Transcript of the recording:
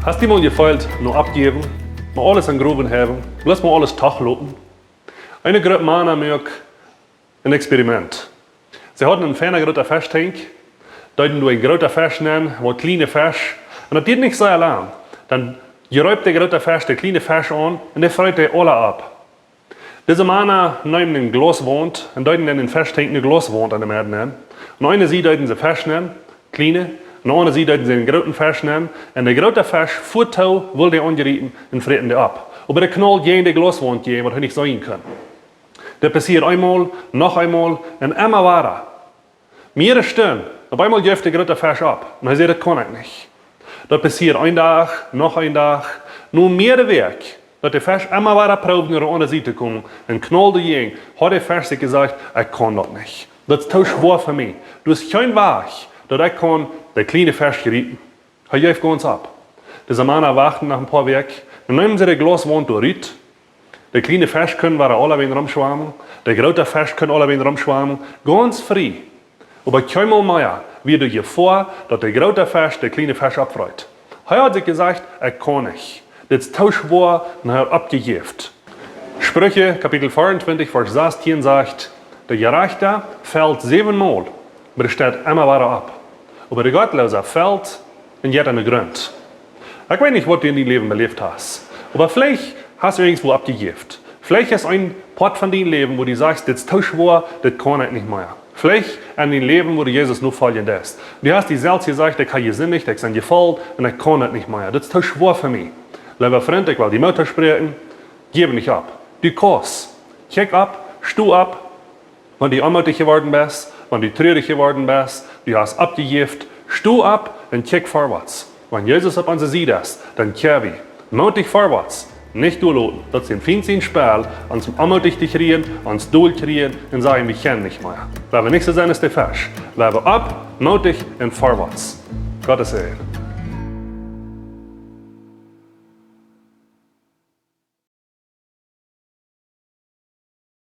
Hast du mal gefällt, nur abgeben, mal alles in Gruben haben, lass mal alles tachloten? Eine Gruppe Männer mögt ein Experiment. Sie hatten einen feinen großen Fischtank, wollten du einen großen Fisch nehmen, einen kleinen Fisch, und das geht nicht so allein. Dann geräubt der große Fisch den kleinen Fisch an und der freut die alle ab. Diese Männer nehmen einen Glaswand und deuten dann den Fischtank eine Glaswand an der Erde nehmen. Und eine sie deuten sie Fisch nehmen, kleine, und eine sie deuten sie einen großen Fisch nehmen. Und der große Fisch, Futtau, will der angerieten und fretten der ab. Aber der knallt gegen die Glaswand gehen, was er nicht sein kann. Das passiert einmal, noch einmal und immer weiter. Mehrere Stunden, auf einmal gibt der große Fisch ab. Und er sagt, das kann ich nicht. Das passiert ein Tag, noch ein Tag, nur mehrere Werk. Dat der Fisch immer weiter probiert, nach der anderen Seite zu kommen. Und knallt dagegen, hat der Fisch sich gesagt, ich kann das nicht. Das ist zu schwer für mich. Du hast keinen Weg, dass ich kann den kleinen Fisch gerieten. Er geht ganz ab. Diese Männer warten nach ein paar Werk, dann nehmen sie die Glaswand durch. Der kleine Fisch können wir alle ein rumschwammen, der große Fisch können alle ein rumschwammen, ganz frei. Aber keinmal mehr wird dir vor, dass der große Fisch den kleinen Fisch abfreut. Er hat sich gesagt, ich kann nicht. Das ist zu schwer und er hat abgegeben. Sprüche, Kapitel 24, Vers 16 sagt, der Gerechte fällt 7-mal, aber er steht immer weiter ab. Aber der Gottlose fällt und geht an den Grund. Ich weiß nicht, was du in deinem Leben erlebt hast, aber vielleicht hast du irgendwo abgegeben. Vielleicht ist ein Part von deinem Leben, wo du sagst, das ist zu schwer, das kann ich nicht mehr. Vielleicht in deinem Leben, wo du Jesus nur folgen lässt. Du hast dir selbst gesagt, ich habe gesündigt, ich bin gefallen und ich kann das nicht mehr. Das ist zu schwer für mich. Lieber Freund, ich will die Mutter sprechen, gib nicht ab. Du kannst. Check ab, steh ab, wenn du unmutig geworden bist, wenn du traurig geworden bist, du hast abgegeben, steh ab und check vorwärts. Wenn Jesus auf uns sieht, dann kehr wir. Mutig vorwärts, nicht durchlassen. Das ist ein finster Spiel, uns unmutig zu kriegen, uns durchkriegen und sagen, wir kennen nicht mehr. Wenn wir nicht so sein, ist der Fisch. Lebe ab, mutig und vorwärts. Gottes Segen.